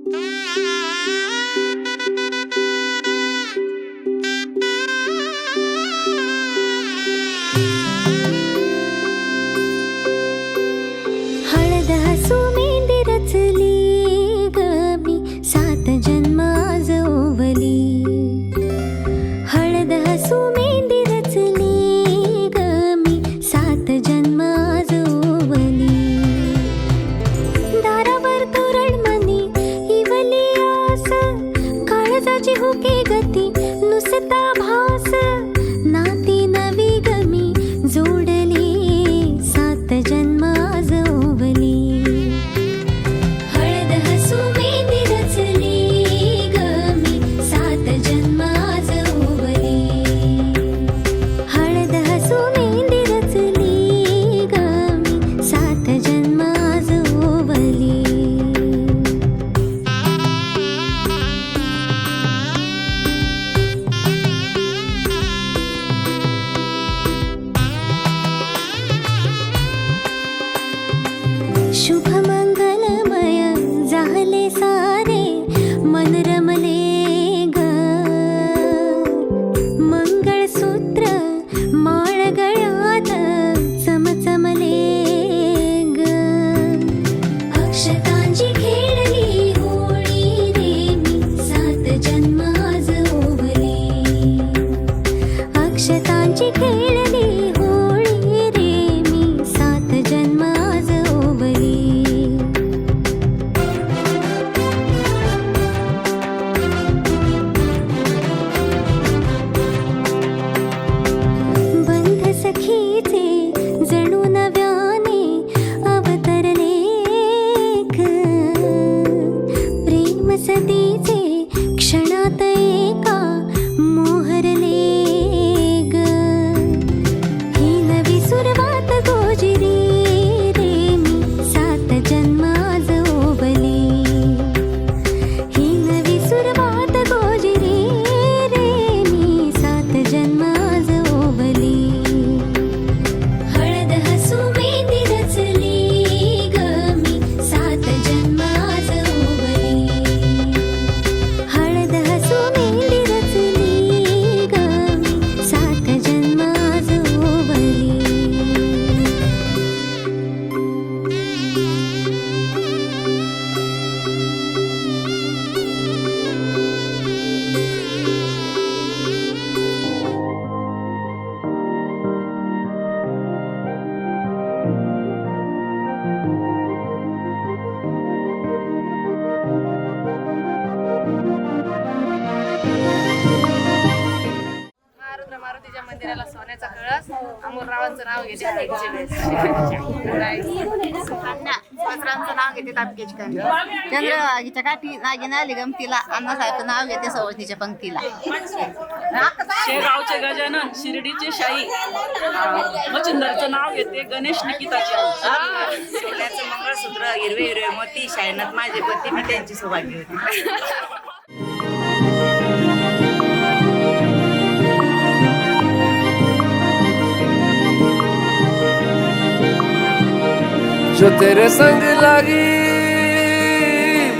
हळद हसू मेंदी रचली ग मी 7 जन्म आज ओवली. हळद हसू मेंदी रचली ग मी 7 जन्म आज ओवली. दारावर तोरण मनी इवली आस, काळजाची हुके गती नुसता भास. नाती नवी गमी जोडली 7 जन्म आज ओवली. हळद हसू मेंदी रचली ग मी 7 जन्म आज ओवली. हळद हसू मेंदी रचली ग मी 7 जन्म आज ओवली. शुभ मंगलमय झाले सारे मन रमले ग. मंगळसूत्र माळ गळ्यात चमचमले ग. अक्षतांची खेळली होळी रे मी 7 जन्म आज ओवली. अक्षतांची खेळली होळी रे मी 7 जन्म आज ओवली. बंध सखीचे जणू नव्याने अवतरले ग. प्रेम सतीचे क्षणात एका मोहरले ग. ही नवी सुरुवात गोजिरी रे मी 7 जन्म आज ओवली. ही नवी सुरुवात गोजिरी रे मी 7 जन्म आज ओवली. हळद हसू मेंदी रचली ग मी 7 जन्म आज ओवली. हळद हसू मेंदी रचली ग मी 7 जन्म आज ओवली. रुद्र मारुतीच्या मंदिराला सोन्याचा कळस अमोलरावांचं नाव घेते. वस्त्रांचं नाव घेते तापकेची कांडी. चंद्रभागीच्या काठी नागिन आली गमतीला. अण्णासाहेबचं नाव घेते सवतीच्या पंक्तीला. शेगावचे गजानन, शिर्डीचे शाही, मच्छिंदरचं नाव घेते गणेश निकिताचे. सोन्याचं मंगळसूत्र हिरवे हिरवे मोती शायनात माझे पती मी त्यांची सौभाग्य होती. जो तेरे संग लागी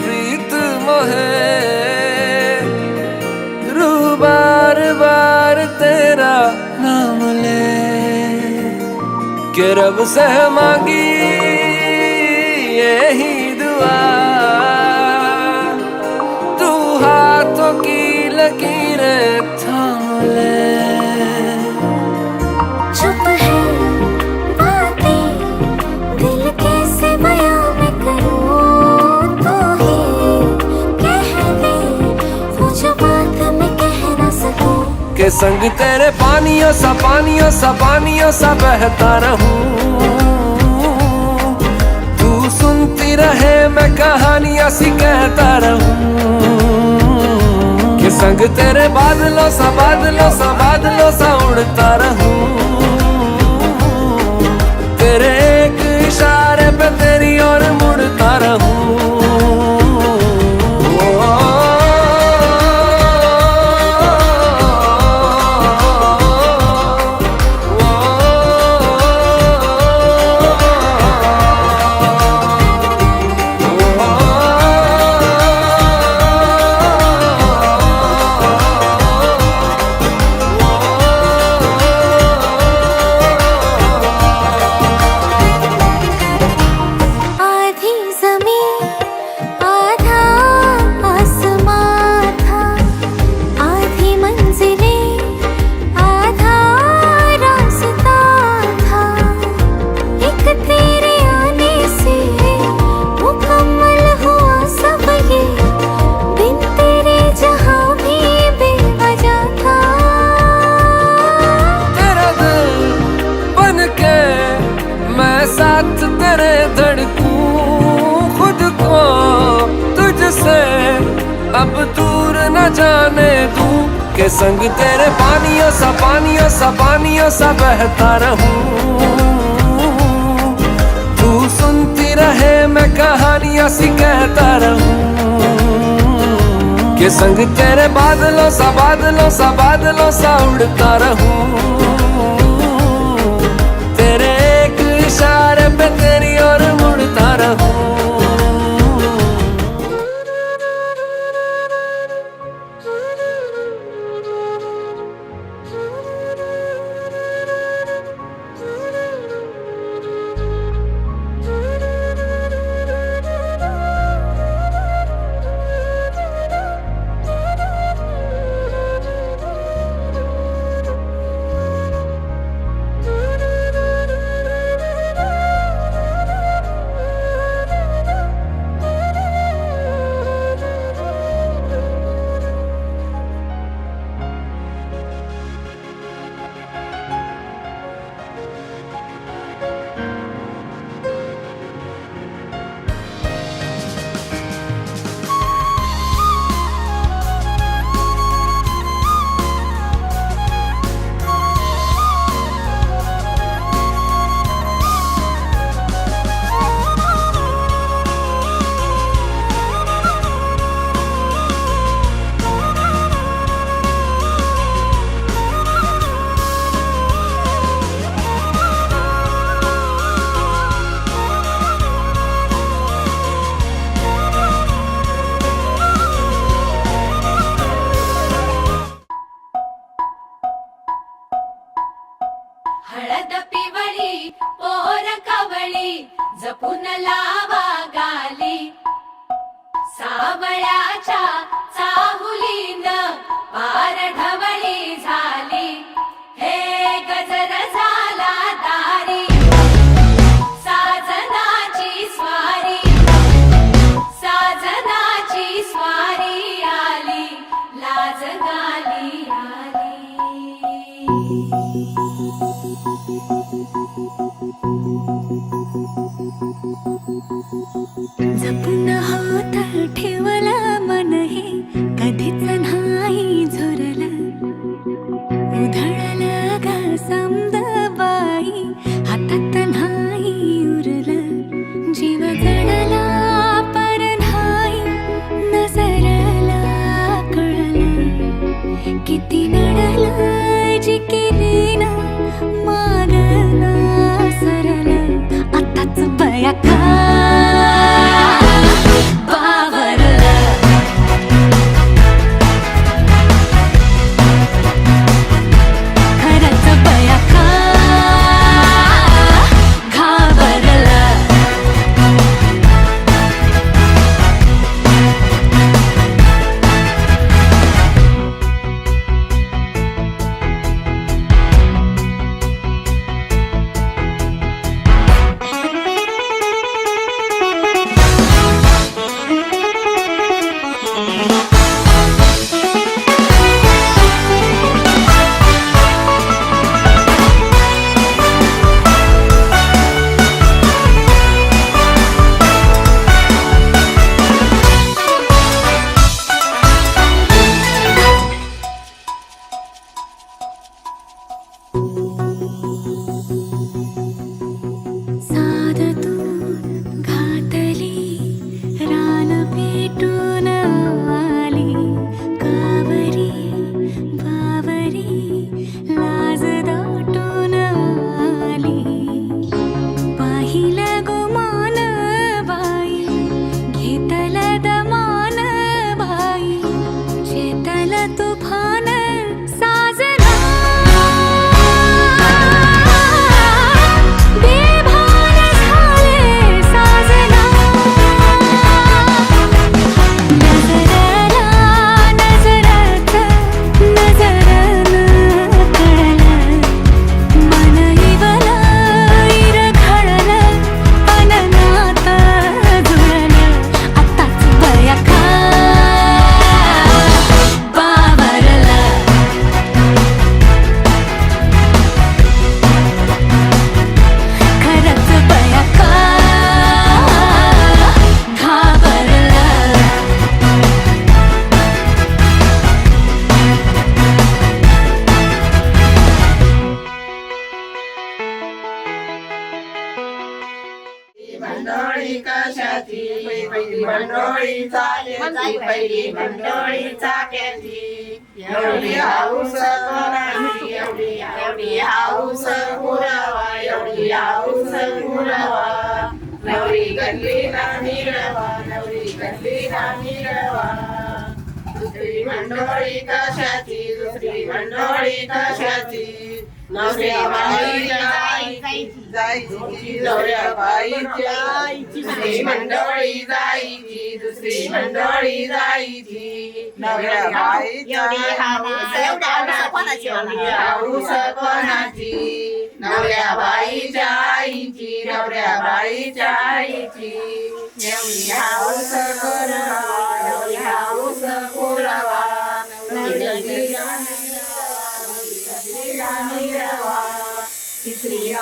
प्रीत मोहे, रूह बार बार तेरा नाम ले. के रब से मांगी यही दुआ, तू हाथों की लकीरें थाम ले. चुप है बातें दिल कैसे बयां मैं करूं. तो ही कह दे वो जो बात मैं कह न सकूं. के संग तेरे पानियों सा बहता रहूं. तू सुनती रहे मैं कहानियां सी कहता रहूं. के संग तेरे बादलों सा उड़ता रहूं. तेरे एक इशारे पे तेरी ओर मुड़ता रहूं. अब दूर न जाने दूं के संग तेरे पानियों सा बहता रहूं। तू सुनती रहे मैं कहानियां सी कहता रहूं के संग तेरे बादलों सा उड़ता रहूं। तेरे एक इशारे पे तेरी ओर मुड़ता रहूं। हळद पिवळी पोर कवळी जपून लावा गाली सावळ्याच्या चाहुलीन पार ढवळी झाली हे गजर झाला दारी साजनाची स्वारी आली लाज गाली आली। जपून होत ठेवला मन हे कधीच नाही झुरलं उधळलं ग समद बाई हातात नाही उरलं जीव जडला पर नाही नजरला कळलं किती नडलं जी केली ना मागना सरलं आताच बया का चालेची पहिली मंडळी चाक्याची एवढी हाऊस कोणाची एवढी हाऊस पुरावा एवढी हाऊस पुरावा नवरी गल्ली ना मिरवा नवरी गल्ली ना मिरवा दुसरी मंडळी कशाची दुसरी मंडळी कशाची नवऱ्या बाईच्या जायची नवऱ्या बाईच्या दुसरी मंडळी जायची दुसरी मंडळी जायची नवऱ्या बाईच्या हाऊस कोणाची नवऱ्या बाईच्या आईची नवऱ्या बाईच्या आईची एवढी हाऊस करावा एवढी हाऊस पुरावा तिसरी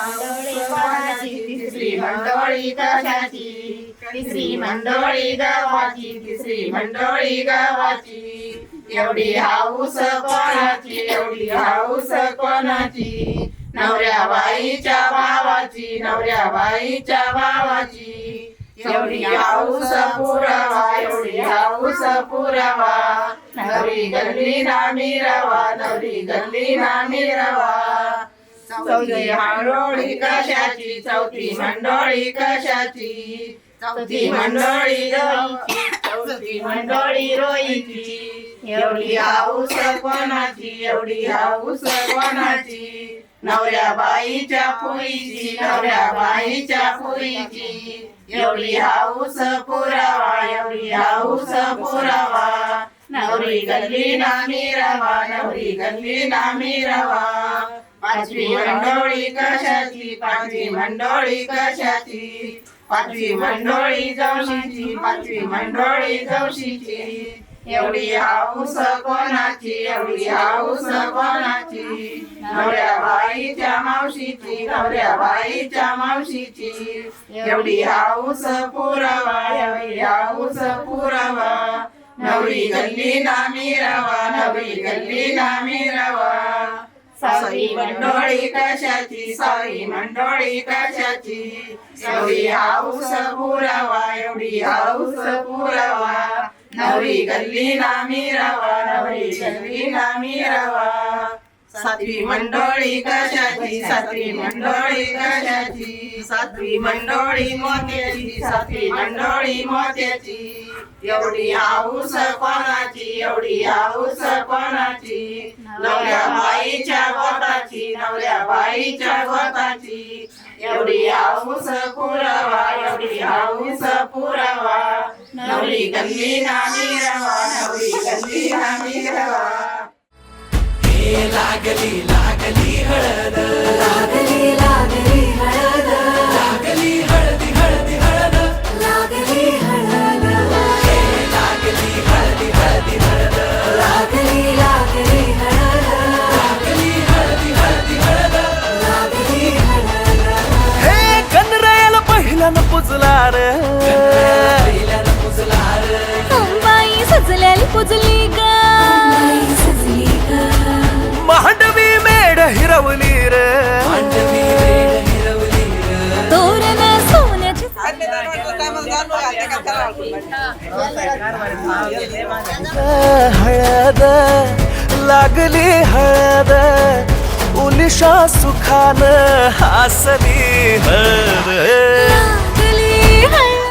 मंडळी कशाची तिसरी मंडळी गावाची तिसरी मंडळी गावाची एवढी हाऊस कोणाची एवढी हाऊस कोणाची नवऱ्या बाईच्या भावाची नवऱ्या बाईच्या भावाची एवढी हाऊस पुरावा एवढी हाऊस पुरावा नवरी गल्ली ना मिरवा नवरी गल्ली ना मिरवा चौथी मंडळी कशाची चौथी मंडळी कशाची चौथी मंडळी रोईची चौथी मंडळी रोईची एवढी हाऊस कोणाची एवढी हाऊस कोणाची नवऱ्या बाईच्या फुईची नवऱ्या बाईच्या फुईची एवढी हाऊस पुरावा एवढी हाऊस पुरावा नवरी गल्ली ना मिरवा नवरी गल्ली ना मिरवा पाचवी मंडळी कशाची पाचवी मंडळी कशाची पाचवी मंडळी जवशीची पाचवी मंडळी जवशीची एवढी हाऊस कोणाची एवढी हाऊस कोणाची नवऱ्या बाईच्या मावशीची नवऱ्या बाईच्या मावशीची एवढी हाऊस पुरावा एवढी हाऊस पुरावा नवरी गल्ली ना मिरवा नवरी गल्ली ना मिरवा सारी मंडळी कशाची सारी मंडळी कशाची एवढी हाऊस पुरावा एवढी हाऊस पुरावा नवरी गल्ली ना मिरवा नवरी गल्ली ना मिरवा सातवी मंडळी कशाची सातवी मंडळी कशाची सातवी मंडळी मोत्याची सातवी मंडळी मोत्याची एवढी हाऊस कोणाची एवढी हाऊस कोणाची नवऱ्या बाईच्या गोताची नवऱ्या बाईच्या गोताची एवढी हाऊस पुरावा एवढी हाऊस पुरावा नवरी गल्ली ना मिरवा नवरी गल्ली ना मिरवा लागली लागली हळद लागली लागली हळद लागली हळदी हळदी हळद लागली हळद लागली हळदी हळदी हळद लागली लागली हळद लागली हळदी हळदी हळद लागली हळद हे कनरायाला पहिल्यानं पुजला रे पहिल्यानं पुजला रे अंबाई सजलेली पुजली ग अंबाई सजली ग मांडवी मेढ हिरवली रे मांडवी मेढ हिरवली रे तोरण सोन्याची हळद लागली हळद उलिशा सुखान हासली हळद लागली हळद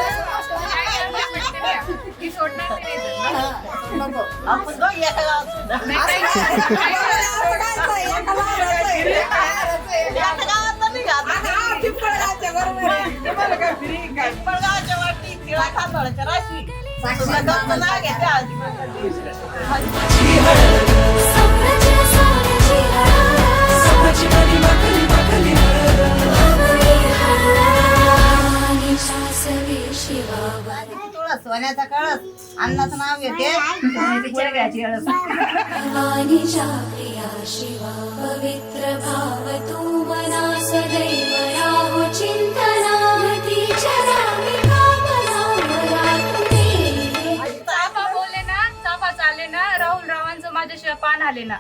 सोन्याची सोन्याची हळद सासवी शिवा सोन्याचा कळस अन्नाचं नाव घेते सोन्याची हळस भवानीच्या प्रिया शिवा पवित्र भाव तू मना सदैव राहो चिंतना तीच्या नामी भावना मला तुम्ही चाफा बोले ना चाफा चाले ना राहुल रावांचं माझ्याशिवाय पान आले ना